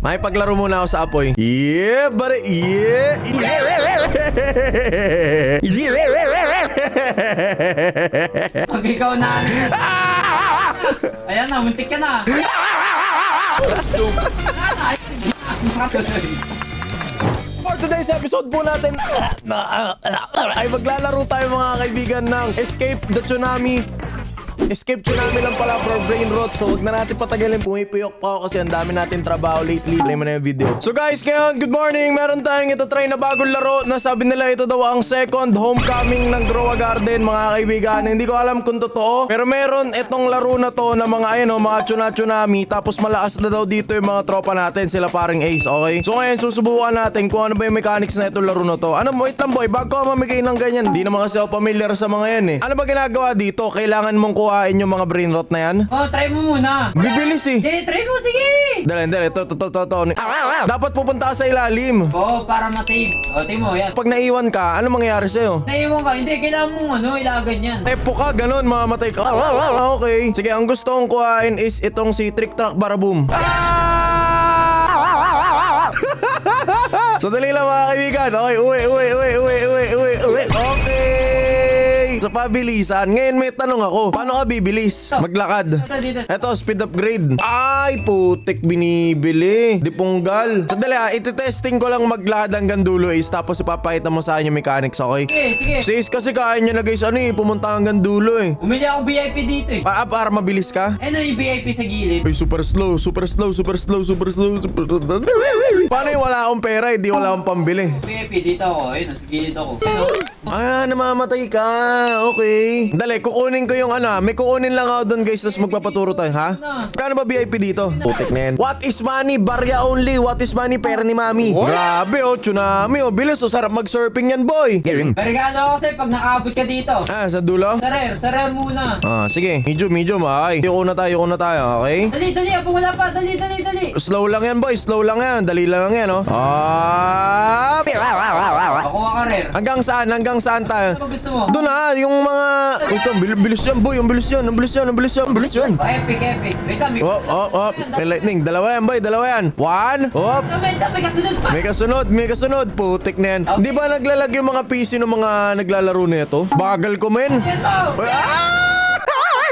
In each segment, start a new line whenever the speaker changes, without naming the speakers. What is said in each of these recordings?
Makipaglaro muna ako sa apoy. Yeah, buddy. Yeah.
Pag ikaw na ayan na, muntik ka na.
For today's episode po natin ay maglalaro tayo mga kaibigan ng Escape the Tsunami. Escape Tsunami lang pala for brain rot. So wag na natin patagalin, pumipiyok pa ako kasi ang dami natin trabaho lately. Play mo na yung video. So guys, ngayon, good morning. Meron tayong itatry na bagong laro na sabi nila ito daw ang second homecoming ng Grow a Garden mga kaibigan. Hindi ko alam kung totoo, pero meron itong laro na to na mga ayun o, mga tsunami. Tapos malakas na daw dito yung mga tropa natin, sila paring Ace, okay? So ngayon susubukan natin kung ano ba yung mechanics na itong laro na to. Ano, wait lang boy, bago ka mamigay ng ganyan, hindi naman kasi ako familiar sa mga yan eh. Ano ba ginagawa dito? Kailangan mong kuhain yung mga brain rot na yan?
Oh, try mo muna.
Bibilis eh.
Okay, try mo, sige.
Dali. To. Dapat pupunta ka sa ilalim.
Oo, para ma-save. O, try mo, yan.
Pag naiwan ka, ano mangyayari sa'yo?
Naiwan ka, hindi, kailangan mong ilagan yan.
Tepo ka, ganun, mamamatay ka. Okay. Sige, ang gusto kong kuhain is itong si Trick Track Baraboom. So dali lang mga kaibigan. Okay, uwi. Okay. Sa pabilisan, ngayon may tanong ako. Paano ka bibilis? Maglakad.
Dito.
Eto, speed upgrade. Ay, putik binibili. Di punggal. Sandali ititesting ko lang maglakad hanggang dulo is tapos ipapakita mo sa akin yung mechanics, okay?
Sige.
Sis, kasi kaya niya na guys, pumunta hanggang dulo eh.
Bumili ako VIP dito eh.
Para mabilis ka?
Ano yung VIP sa gilid?
Ay, super slow. Paano yung wala akong pera, hindi wala akong pambili?
VIP dito ako, ayun, sa gilid ako.
Namamatay ka. Okay. Dali, kukunin ko yung may kukunin lang ako doon guys, tapos magpapaturo tayo, ha? Kano ba VIP dito? Putik na yan. What is money? Barya only. What is money? Pera ni mami. Grabe tsunami bilis sarap mag-surfing yan boy.
Regalo ako sa'yo pag nakaabot ka dito.
Sa dulo?
Sa rare muna.
Sige. Medium. Ay. Yuko na tayo, okay?
Dali, abang wala pa. Dali.
Slow lang yan boy, slow lang yan. Dali lang yan, oh.
Makuha ka rare.
Hanggang saan tayo?
Ano ba gusto mo?
Doon yung mga... Ito, bilis yan boy, ang bilis yan.
Oh, epic. Wait lang,
May lightning. Dalawa yan boy, One.
May kasunod pa.
May kasunod. Putik na yan. Di ba naglalag yung mga PC ng mga naglalaro nito? Bagal ko men.
Yan mo.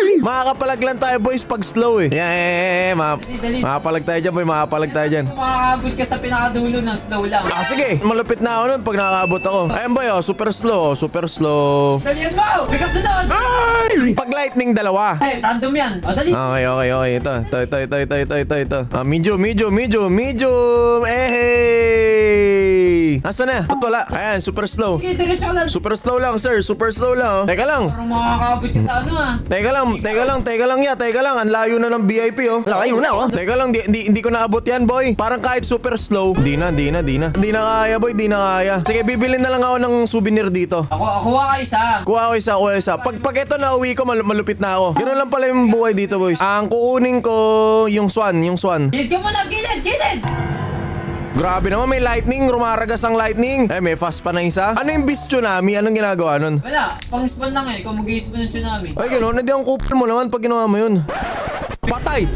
Makakapalag lang tayo boys pag slow eh.
Dali.
Makapalag tayo dyan boy,
Kung makakabot ka sa pinakadulo ng slow lang.
Sige, malupit na ako nun pag nakakabot ako. Ayan boy, super slow.
Dali yan mo. May kasunod.
Pag lightning dalawa.
Random yan. O, dali.
Okay. Ito. Medium. Asan na? Ba't wala? Ayan, super slow.
Sige, diretso ka lang.
Super slow lang, sir. Super slow lang. Teka lang.
Parang makakabot ka sa
Teka lang. Ang layo na ng VIP, oh. Layo na, oh. Teka lang, hindi ko naabot yan, boy. Parang kahit super slow. Di na. Di na kaya, boy. Di na kaya. Sige, bibili na lang ako ng souvenir dito.
Kuha ka isa.
Kuha ko isa. Pag ito na uwi ko, malupit na ako. Ganoon lang pala yung buhay dito, boys. Ang kukunin ko, yung swan.
Gilid ka muna, gilid.
Grabe naman, may lightning. Rumaragas ang lightning. May fast pa na isa. Ano yung beast tsunami? Anong ginagawa nun?
Wala, pang-spawn lang eh. Ikaw mag-i-spawn ng tsunami.
Ay, gano'n. Hindi ang kupal mo naman pag ginawa mo yun. Patay!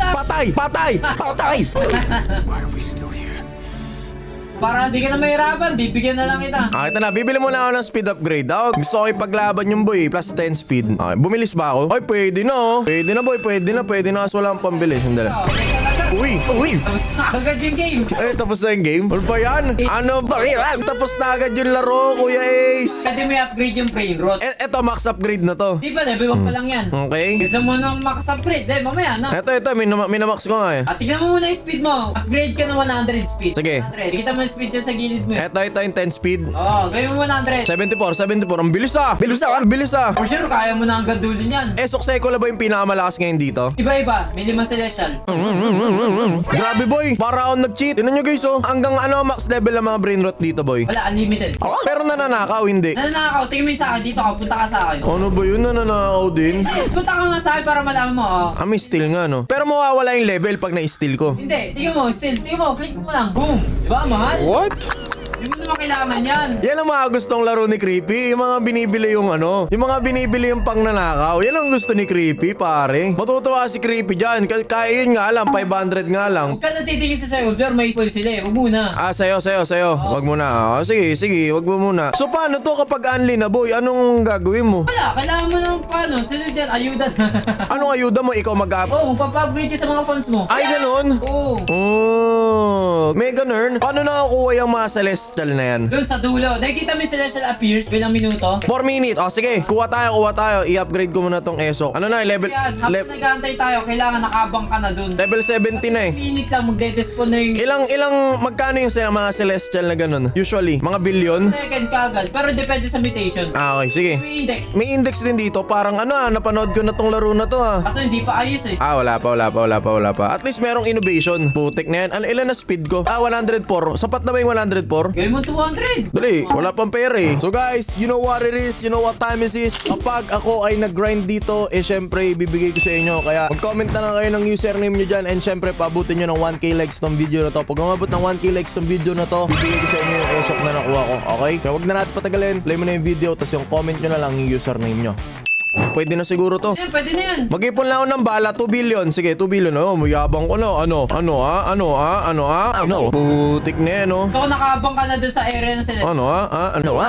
Para hindi ka na mahirapan, bibigyan na lang kita.
Ito na. Bibili muna ako ng speed upgrade. Gusto ko ipaglaban yung boy. Plus 10 speed. Bumilis ba ako? Ay, pwede na, oh. Pwede na, boy. Pwede na. Kaso wala akong pambili. Sandali. Uy!
Tapos na agad yung game.
Tapos na yung game? Ano ba yan? Ano ba yan? Tapos na agad yung laro, Kuya Ace.
Pwede may upgrade yung brain rot.
Eto, max upgrade na to.
Di ba, level 1 pa lang yan.
Okay.
Gusto mo nang max upgrade, mamaya na.
Ito. Minamax ko nga eh.
Tignan mo muna yung speed mo. Upgrade ka ng 100 speed.
Sige.
100. Kita mo yung speed dyan sa gilid mo.
Ito yung 10 speed.
Oo, gawin mo 100.
74. Ang bilis ah.
For sure, kaya mo na hanggang dulo niyan.
Soxecola ba yung pinakamalakas ngayon dito?
Iba-iba. May 5 celestial.
Grabe boy, para akong nag-cheat. Tignan nyo guys hanggang max level ang mga brain rot dito boy.
Wala, unlimited.
Pero nananakaw, hindi.
Nananakaw, tingin mo yung sa akin. Dito ka, punta ka sa akin.
Ano ba yun? Nananakaw din?
Punta ka nga sa akin para malaman mo.
May steal nga no. Pero mawawala yung level pag na-steal ko.
Hindi, tingin mo, click mo lang. Boom! Diba, mahal?
What?
Hindi mo naman kailangan yan.
Yan ang mga gustong laro ni Creepy. Yung mga binibili yung ano. Yung mga binibili yung pang nanakaw. Yan ang gusto ni Creepy, pare. Matutuwa si Creepy dyan. Kaya yun nga lang, 500 nga lang.
Huwag ka na titingin sa sa'yo, Flor. May spoil sila eh. Huwag muna.
Ah, sa'yo. Wag muna. Sige, wag mo muna. So, paano to kapag unli na, boy? Anong gagawin mo?
Wala, kailangan mo ng paano. Sunod yan, ayudan.
Anong ayuda mo? Ikaw mag-up?
Oo, magpapa-upgrade ka sa mga funds mo.
Ay, ganun?
Oo.
Oh, Mega Nerd. Paano nakakuha yung mga celestial na yan?
Doon sa dulo. Nakikita mo yung celestial appears. Ilang minuto.
4 minutes. Oh, sige. Kuha tayo. I-upgrade ko muna tong ESO. Ano na, level...
Kaya habang nag-aantay tayo, kailangan nakabang ka na doon.
Level 70 na eh.
Minute lang magde-despawn na yung
Magkano yung mga celestial na ganun? Usually, mga billion?
second kagad. Pero depende sa mutation.
Ah, okay. Sige.
May index.
May index din dito. Parang napanood ko na tong laro na to
Kaso hindi pa ayos eh.
Ah, wala pa. At least merong innovation. Putik na yan. Ilan na speed ko? 104. Sapat na ba yung 104?
Gawin mo 200.
Dali, wala pang pera eh. So guys, you know what it is? You know what time it is? Kapag ako ay nag-grind dito, syempre, bibigay ko sa inyo. Kaya mag-comment na lang kayo ng username nyo dyan. And syempre, paabutin nyo ng 1k likes tong video na to. Pag umabot ng 1k likes tong video na to, bibigay ko sa inyo yung ESOP na nakuha ko. Okay? Kaya wag na natin patagalin. Play mo na yung video, tapos yung comment nyo na lang yung username nyo. Pwede na siguro to.
Yan, pwede na yan.
Mag-ipon lang ako ng bala, 2 billion. Sige, 2 billion. Mayabang ko na. Ano? Putik na yan,
Ito nakabang ka na doon sa area ng celestial.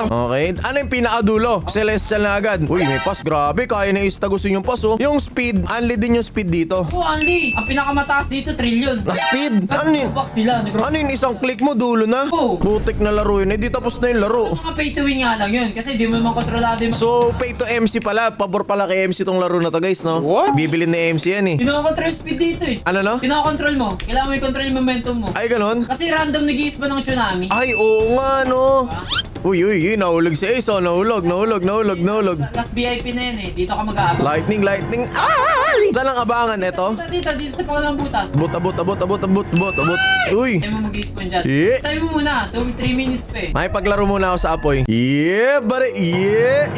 Okay. Ano yung pinakadulo? Celestial na agad. Uy, may pass. Grabe, kaya na istagusin yung pass, Yung speed, unli din yung speed dito.
Oo, Anli. Ang pinakamataas dito, trillion.
Na speed? Ano yun?
Box sila.
Ano yun? Isang click mo, dulo na?
Oo.
Putik na laro yun. Di tapos na yung laro.
Mga pay to win nga lang yun. Kasi di mo naman kontrolado yung
So, pay to MC pala. Pabor pala kay MC tong laro na to, guys, no? What? Bibilin ni MC yan, eh.
Kinokontrol speed dito eh.
Ano, no?
Kinokontrol mo. Kailangan mo i-control yung momentum mo.
Ay, ganon?
Kasi random nag-i-spawn ng tsunami.
Ay, oo nga, no? Uy, nahulog si Ace, Nahulog.
Last VIP na yan eh. Dito ka mag-aabot.
Lightning. Saan ang abangan ito?
Dito sa pangalang butas.
Abot. Uy!
Tayo mo mag-i-spawn dyan.
Yeah.
Tayo mo muna. 3 minutes pa eh.
Makipaglaro muna ako sa apoy. Yeah, buddy. Yeah.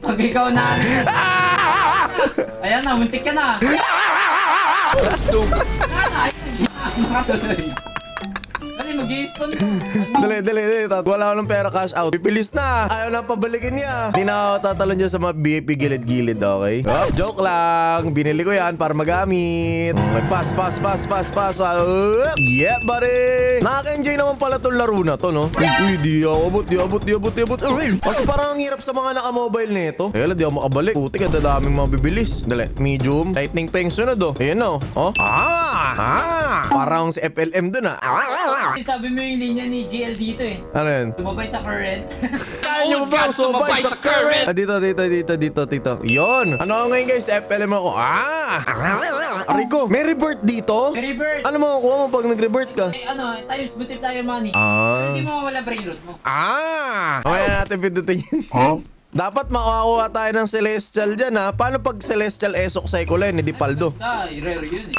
Pag ikaw na ayan na, muntik ka na. Makatuloy. Kasi mag-i-spawn ko.
Dali. Wala ko ng pera, cash out. Pipilis na. Ayaw na pabalikin niya. Hindi na ako tatalon dyan sa mga VIP gilid-gilid, okay? Oh, joke lang. Binili ko yan para magamit. Okay, pass. Yeah, buddy. Nakaka-enjoy naman pala tong laro na to, no? Uy, di abot. Kasi parang ang hirap sa mga naka-mobile nito. Di ako makabalik. Putik, ang dadaming mga bibilis. Dali, medium. Lightning pa yung sunod, Ayan, Parang si FLM dun,
Sabi mo yung linya ni GL dito eh.
Ano yun?
Sumabay sa current.
Kaya nyo ba sumabay sa current? Dito. Yon. Ano ako ngayon, guys? FLM ako. Rico, may revert dito?
Very bird.
Ano makukuha mo pag nag-revert ka?
Times multiply your money.
Ah.
Pero hindi mo mawala brain root mo.
Mamaya natin pindutin yun. Dapat makakuha tayo ng celestial dyan, Paano pag celestial esok cycloine, hindi paldo?
Rare yun eh.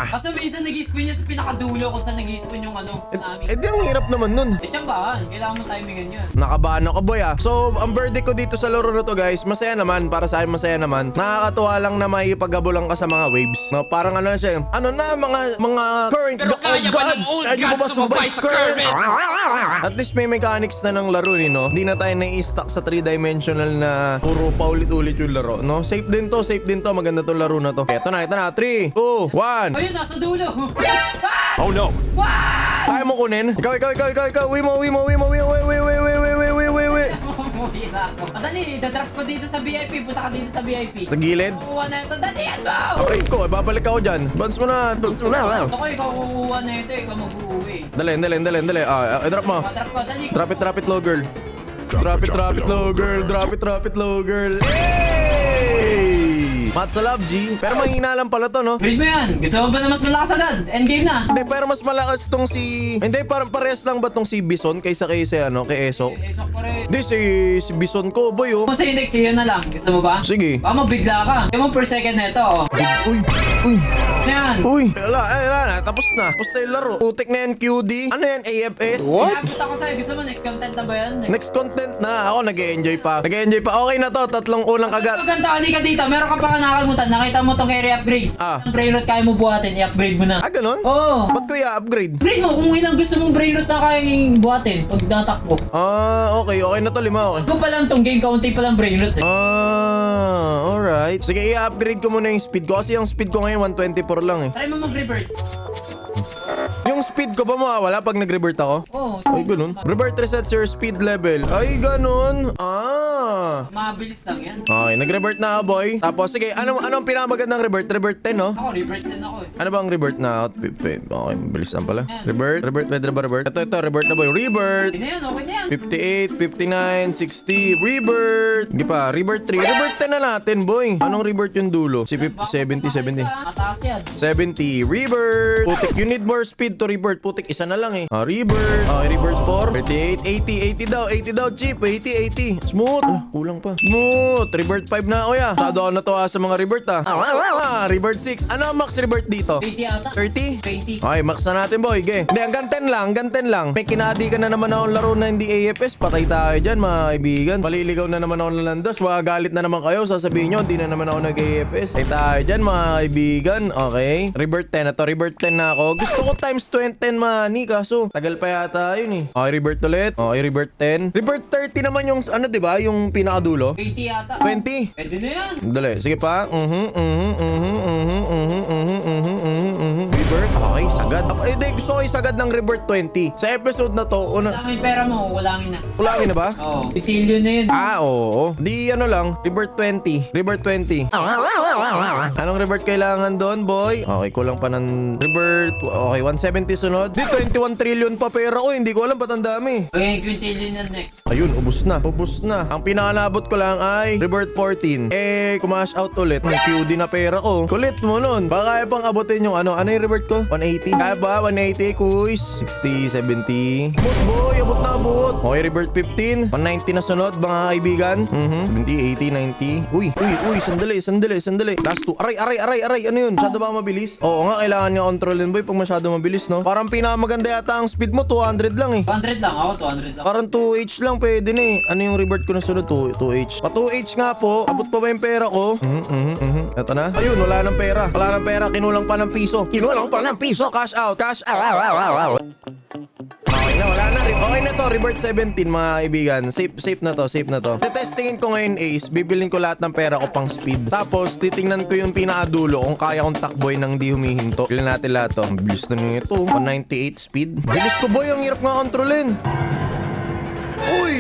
Kaso minsan nag-i-spawn niya sa pinakadulo kung saan nag-i-spawn yung tsunami.
Di ang hirap naman nun.
Tiyambahan. Kailangan mo timingan yun.
Nakabahan ako, boy, So, ang verdict ko dito sa laro na to, guys, masaya naman. Para sa akin, masaya naman. Nakakatuwa lang na may ipaghabulan ka sa mga waves. No, parang ano na siya, mga current gods. Ay, di mo ba sumabay sa current? At least may mechanics na ng laro, no? Hindi na tayo na-i-stuck sa 3-dimensional na puro paulit-ulit yung laro, no? Safe din to. Maganda tong laro na to. Eto na. 3, 2, 1.
Ayun, nasa dulo.
Oh, no. Kaya mo kunin? Ikaw. Uwi mo.
Dali, dadrap ko dito sa VIP. Punta ka dito sa VIP.
Sa gilid?
Kukuha na ito. Dalihan mo!
Aray ko, babalik ako dyan. Bounce mo na.
Ako, ikaw kukuha na ito. Ikaw mag-uwi.
Dali. Drop mo.
Dadrap ko, dali.
Drop it low, girl. Drop it low, girl. Hey! Mat sa love, G. Pero mahina lang pala to, no?
Read mo yan. Gusto mo ba na mas malakas agad? Endgame na.
Hindi, pero mas malakas tong si... Hindi, parang parehas lang ba tong si Bison kaysa kay Eso?
Esok pa rin.
Hindi, si Bison ko, boy,
Kung sa index, yun na lang. Gusto mo ba?
Sige.
Baka mabigla ka. Yung per second na ito,
Uy, Uy.
Yan.
Uy. Wala na. Tapos na yung laro. Putik na yan, QD. Ano yan, AFS?
What? Ako sa'yo, gusto mo next content na ba yan?
Next content na. Ako nag-e-enjoy pa. Okay na to. Tatlong unang kagat.
Maganda, halika dito. Meron ka pa nakalimutan. Nakita mo tong area upgrades. Ang brain rot kaya mo buhatin, i-upgrade mo na.
Ah, ganun?
Oo.
Ba't ko i-upgrade?
Upgrade mo kung ilang gusto mong brain rot na kayang buhatin pag natakbo.
Okay. Okay na to. 5 okay.
Kung pa lang tong game, kaunti pa lang brain rot.
Alright. Sige, i-upgrade ko muna yung speed ko. Kasi yung speed ko ngayon 124 lang eh.
Try mo mag-revert.
Yung speed ko ba mawawala pag nag-revert ako?
Oo.
Ay, ganun. Revert resets your speed level. Ay, ganun.
Mabilis lang yan.
Okay, nag-revert na ako, boy. Tapos, sige, anong pinakamagandang revert? Revert 10, no?
Ako, revert din ako eh.
Ano ba ang revert na outfit? Okay, mabilis lang pala. Revert, pwede na ba revert? Ito, revert na boy. Revert!
Okay na yan, okay na yan.
58, 59, 60, revert! Sige pa, revert 3. Revert 10 na natin, boy. Anong revert yung dulo? Si 70, 70.
Mataas yan.
70, revert! Putik, you need more speed to revert. Putik, isa na lang eh. Revert. Okay, revert 4. 38, 80 daw, Chip. 80. Smooth. Kulang pa. Smooth. Revert 5 na, kuya. Masyado ako natuwa sa mga revert, Revert 6. Ano ang max revert dito?
20 ata.
30?
20.
Okay, max na natin, boy. Hindi, hanggang 10 lang. May kinadi ka na naman akong laro na hindi AFS. Patay tayo dyan, mga kaibigan. Paliligaw na naman ako ng landas. Galit na naman kayo. Sasabihin nyo, di na naman ako nag-AFS. Patay tayo dyan, mga kaibigan. Okay. Revert 10 na to. Revert 10 na ako. Gusto ko times 10 money. Kaso, tagal pa yata yun eh. Okay, revert ulit. Okay, revert 10. Revert 30 naman yung, diba? Yung pinakadulo.
20 ata.
20.
Pwede na yan.
Dali, sige pa. Revert. Okay, sagad. Gusto ko sagad ng revert 20. Sa episode na to,
Wala yung pera mo, walangin na.
ulangin na ba?
Oo. Bitilyo na yun.
Oo. Di lang. Revert 20. Revert 20. Anong revert kailangan doon, boy? Okay, kulang pa ng revert. Okay, 170 sunod. Di, 21 trillion pa pera ko. Hindi ko alam ba't ang dami.
Okay, quintillion yan next.
Ayun, ubus na. Ang pinakanabot ko lang ay revert 14. Kumash out ulit. May QD na pera ko. Kulit mo nun. Baka kaya pang abutin yung ano yung revert ko? 180. Kaya ba? 180, kuys. 60, 70. Abot, boy. Abot na abot. Okay, revert 15. 190 na sunod, mga kaibigan. 70, 80, 90. Uy. Sandali. Last 2. Aray. Ano yun? Masyado ba mabilis? Oo nga, kailangan niya kontrolin, boy, pag masyado mabilis, no? Parang pinakamaganda yata ang speed mo, 200 lang eh.
200 lang ako, 200 lang.
Parang 2H lang pwede na eh. Ano yung revert ko na sunod? 2H. Pa 2H nga po. Abot pa ba yung pera ko? Ito na. Ayun, wala nang pera. Kinulang pa ng piso. Cash out. Okay na, wala na. Okay na to. Revert 17, mga kaibigan. Safe na to. Testingin ko ngayon, Ace. Bibilin ko lahat ng pera ko pang speed. Tapos, titingnan ko yung pinakadulo kung kaya kong takboy nang di humihinto. Bilhin natin lahat to. Ang bilis na nyo ito. 198 speed. Bilis ko, boy. Ang hirap nga kontrolin. Uy!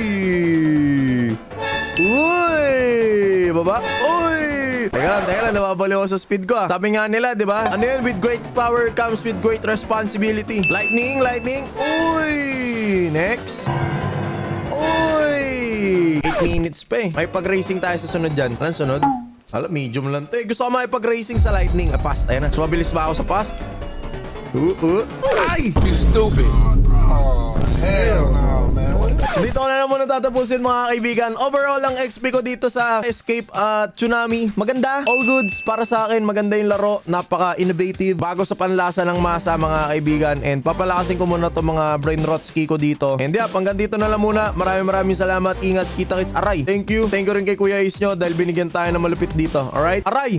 Baba. Uy! Teka lang, nababaliw ako sa speed ko Sabi nga nila, di ba? Ano yun? With great power comes with great responsibility. Lightning. Uy! Next. Uy! 8 minutes pa eh. May pag-racing tayo sa sunod dyan. Anong sunod? Medium lang to eh. Gusto ko makipag-racing sa lightning. Fast, ayan na. So, mabilis ba ako sa fast? Ay!
You stupid. Oh, hell no, man.
So dito ko na naman natatapusin, mga kaibigan. Overall, ang XP ko dito sa Escape at Tsunami, maganda. All goods para sa akin. Maganda yung laro. Napaka-innovative. Bago sa panlasa ng masa, mga kaibigan. And papalakasin ko muna to mga brain rotski ko dito. And hanggang dito na lang muna. Maraming salamat. Ingat, kita-kits. Aray. Thank you rin kay Kuya Is nyo dahil binigyan tayo ng malupit dito. Alright? Aray!